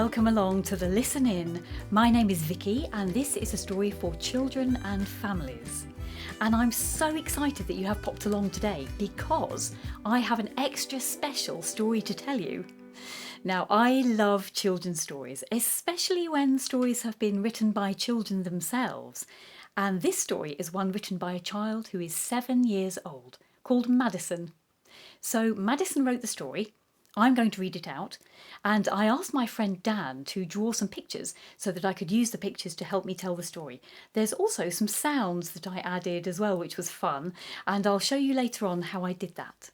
Welcome along to the Listen In. My name is Vicky and this is a story for children and families. And I'm so excited that you have popped along today because I have an extra special story to tell you. Now, I love children's stories, especially when stories have been written by children themselves. And this story is one written by a child who is 7 years old, called Madison. So Madison wrote the story. I'm going to read it out, and I asked my friend Dan to draw some pictures so that I could use the pictures to help me tell the story. There's also some sounds that I added as well, which was fun, and I'll show you later on how I did that.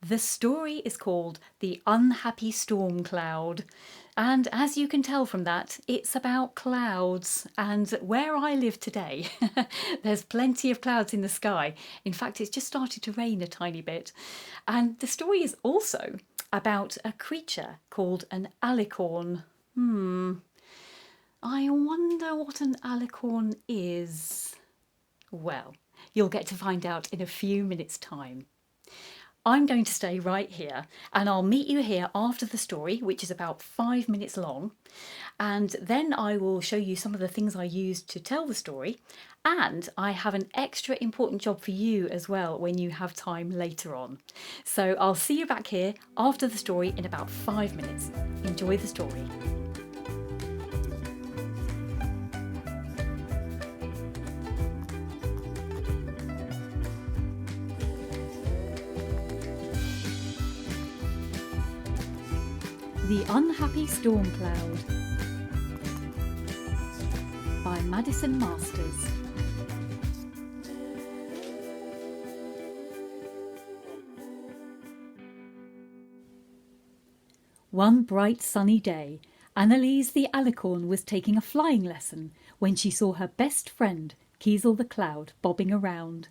The story is called The Unhappy Storm Cloud, and as you can tell from that, it's about clouds, and where I live today there's plenty of clouds in the sky. In fact, it's just started to rain a tiny bit, and the story is also about a creature called an alicorn. I wonder what an alicorn is. Well, you'll get to find out in a few minutes' time. I'm going to stay right here and I'll meet you here after the story, which is about 5 minutes long, and then I will show you some of the things I used to tell the story, and I have an extra important job for you as well when you have time later on. So I'll see you back here after the story in about 5 minutes. Enjoy the story. The Unhappy Storm Cloud by Madison Masters. One bright sunny day, Annalise the alicorn was taking a flying lesson when she saw her best friend, Kiesel the Cloud, bobbing around.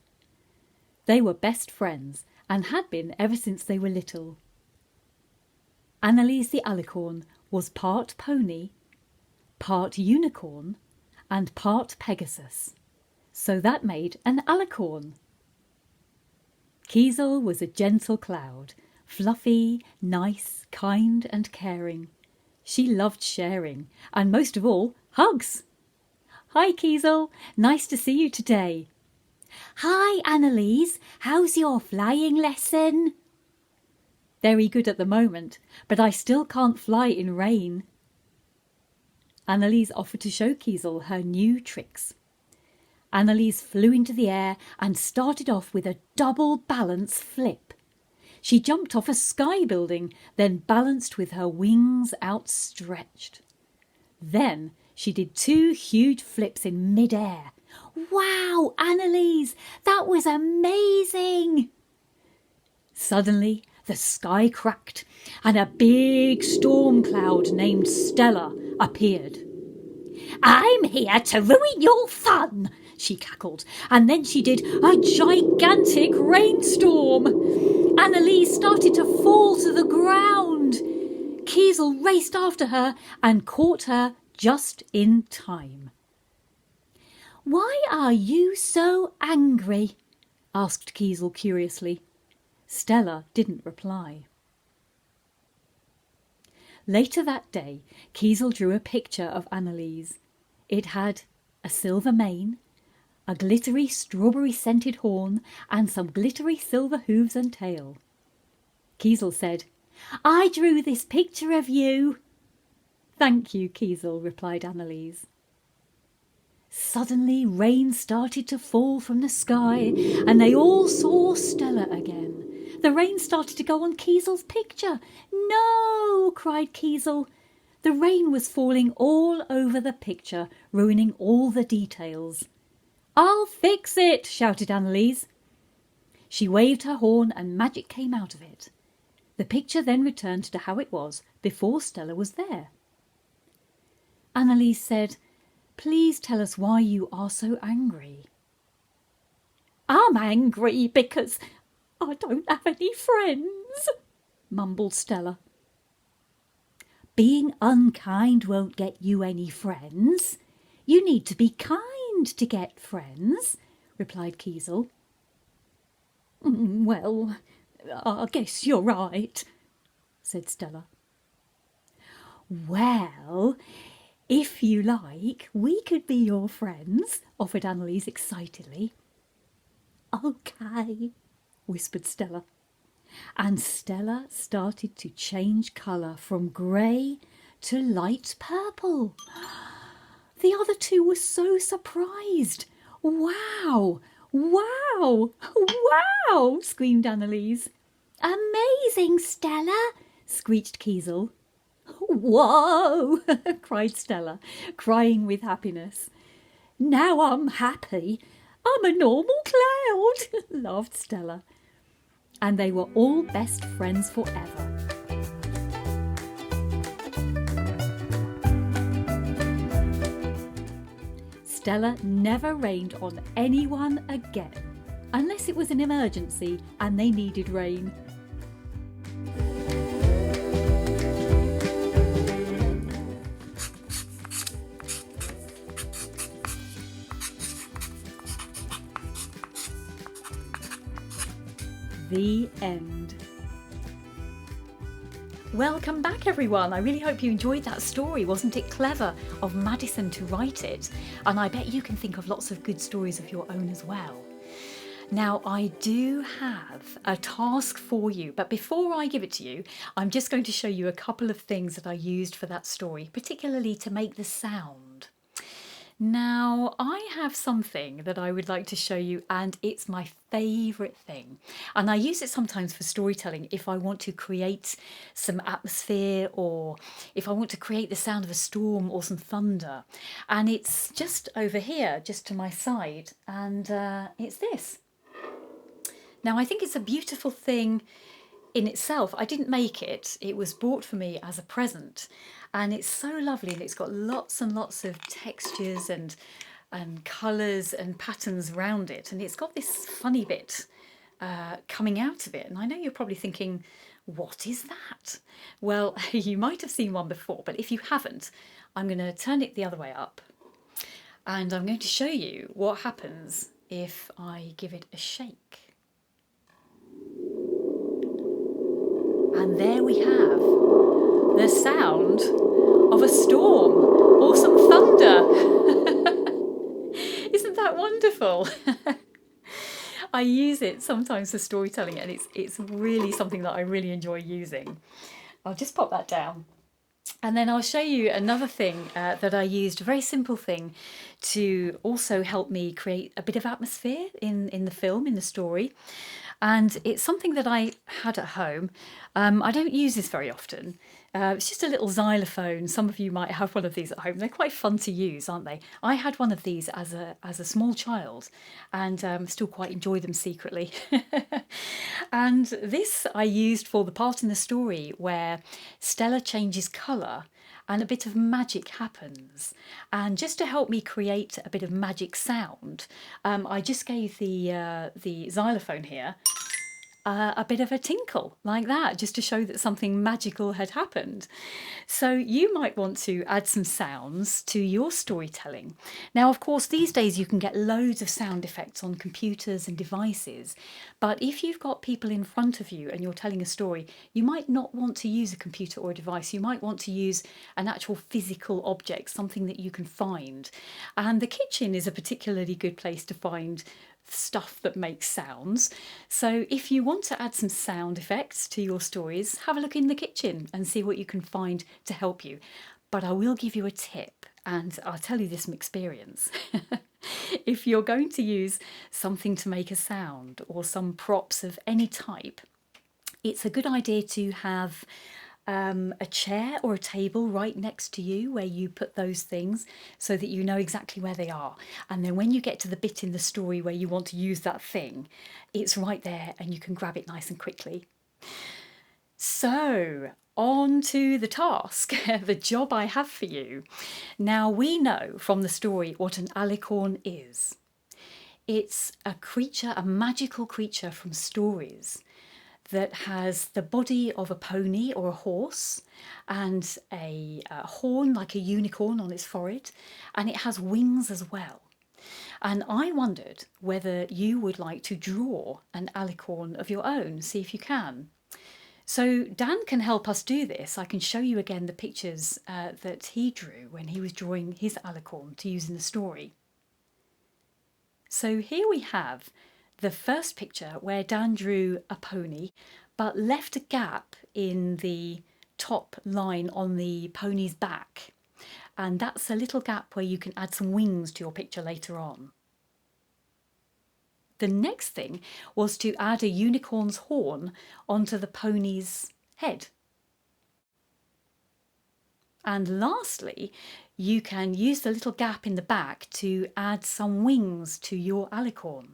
They were best friends and had been ever since they were little. Annalise the alicorn was part pony, part unicorn, and part Pegasus, so that made an alicorn. Kiesel was a gentle cloud, fluffy, nice, kind and caring. She loved sharing, and most of all, hugs. Hi Kiesel, nice to see you today. Hi Annalise, how's your flying lesson? Very good at the moment, but I still can't fly in rain. Annalise offered to show Kiesel her new tricks. Annalise flew into the air and started off with a double balance flip. She jumped off a sky building, then balanced with her wings outstretched. Then she did 2 huge flips in mid-air. Wow, Annalise, that was amazing! Suddenly, the sky cracked and a big storm cloud named Stella appeared. I'm here to ruin your fun, she cackled, and then she did a gigantic rainstorm. Annalise started to fall to the ground. Kiesel raced after her and caught her just in time. Why are you so angry? Asked Kiesel curiously. Stella didn't reply. Later that day, Kiesel drew a picture of Annalise. It had a silver mane, a glittery strawberry-scented horn, and some glittery silver hooves and tail. Kiesel said, I drew this picture of you. Thank you, Kiesel, replied Annalise. Suddenly rain started to fall from the sky, and they all saw Stella again. The rain started to go on Kiesel's picture. No, cried Kiesel. The rain was falling all over the picture, ruining all the details. I'll fix it, shouted Annalise. She waved her horn and magic came out of it. The picture then returned to how it was before Stella was there. Annalise said, Please tell us why you are so angry. I'm angry because I don't have any friends, mumbled Stella. Being unkind won't get you any friends. You need to be kind to get friends, replied Kiesel. Well, I guess you're right, said Stella. Well, if you like, we could be your friends, offered Annalise excitedly. Okay, whispered Stella. And Stella started to change colour from grey to light purple. The other two were so surprised. Wow! Wow! Wow! Screamed Annalise. Amazing, Stella! Screeched Kiesel. Whoa! Cried Stella, crying with happiness. Now I'm happy. I'm a normal cloud, laughed Stella. And they were all best friends forever. Stella never rained on anyone again, unless it was an emergency and they needed rain. The end. Welcome back, everyone. I really hope you enjoyed that story. Wasn't it clever of Madison to write it? And I bet you can think of lots of good stories of your own as well. Now, I do have a task for you, but before I give it to you, I'm just going to show you a couple of things that I used for that story, particularly to make the sound. Now, I have something that I would like to show you, and it's my favourite thing. And I use it sometimes for storytelling if I want to create some atmosphere, or if I want to create the sound of a storm or some thunder. And it's just over here, just to my side, and it's this. Now, I think it's a beautiful thing in itself. I didn't make it. It was bought for me as a present. And it's so lovely, and it's got lots and lots of textures and colours and patterns around it. And it's got this funny bit coming out of it. And I know you're probably thinking, what is that? Well, you might have seen one before, but if you haven't, I'm going to turn it the other way up. And I'm going to show you what happens if I give it a shake. And there we have the sound of a storm or some thunder. Isn't that wonderful? I use it sometimes for storytelling, and it's really something that I really enjoy using. I'll just pop that down. And then I'll show you another thing that I used, a very simple thing, to also help me create a bit of atmosphere in the film, in the story. And it's something that I had at home. I don't use this very often. It's just a little xylophone. Some of you might have one of these at home. They're quite fun to use, aren't they? I had one of these as a small child, and still quite enjoy them secretly. And this I used for the part in the story where Stella changes colour and a bit of magic happens. And just to help me create a bit of magic sound, I just gave the xylophone here a bit of a tinkle like that, just to show that something magical had happened. So you might want to add some sounds to your storytelling. Now, of course, these days you can get loads of sound effects on computers and devices, but if you've got people in front of you and you're telling a story, you might not want to use a computer or a device. You might want to use an actual physical object, something that you can find. And the kitchen is a particularly good place to find stuff that makes sounds. So if you want to add some sound effects to your stories, have a look in the kitchen and see what you can find to help you. But I will give you a tip, and I'll tell you this from experience. If you're going to use something to make a sound or some props of any type, it's a good idea to have a chair or a table right next to you where you put those things, so that you know exactly where they are. And then when you get to the bit in the story where you want to use that thing, it's right there and you can grab it nice and quickly. So on to the task, the job I have for you. Now, we know from the story what an alicorn is. It's a creature, a magical creature from stories, that has the body of a pony or a horse, and a horn like a unicorn on its forehead, and it has wings as well. And I wondered whether you would like to draw an alicorn of your own, see if you can. So Dan can help us do this. I can show you again the pictures that he drew when he was drawing his alicorn to use in the story. So here we have the first picture where Dan drew a pony but left a gap in the top line on the pony's back. And that's a little gap where you can add some wings to your picture later on. The next thing was to add a unicorn's horn onto the pony's head. And lastly, you can use the little gap in the back to add some wings to your alicorn.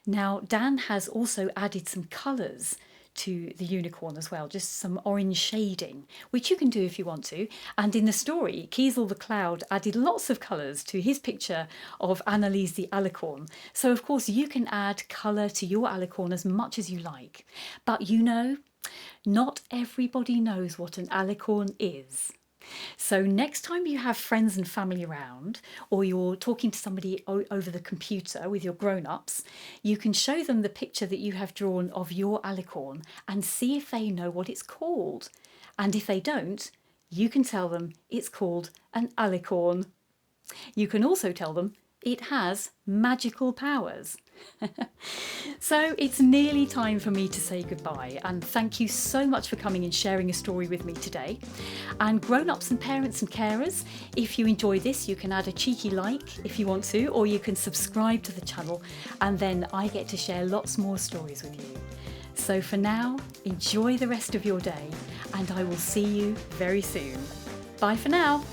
Now, Dan has also added some colours to the unicorn as well, just some orange shading, which you can do if you want to. And in the story, Kiesel the Cloud added lots of colours to his picture of Anneliese the alicorn. So of course you can add colour to your alicorn as much as you like. But you know, not everybody knows what an alicorn is. So next time you have friends and family around, or you're talking to somebody over the computer with your grown-ups, you can show them the picture that you have drawn of your alicorn and see if they know what it's called. And if they don't, you can tell them it's called an alicorn. You can also tell them it has magical powers. So it's nearly time for me to say goodbye, and thank you so much for coming and sharing a story with me today. And grown-ups and parents and carers, if you enjoy this, you can add a cheeky like if you want to, or you can subscribe to the channel, and then I get to share lots more stories with you. So for now, enjoy the rest of your day, and I will see you very soon. Bye for now.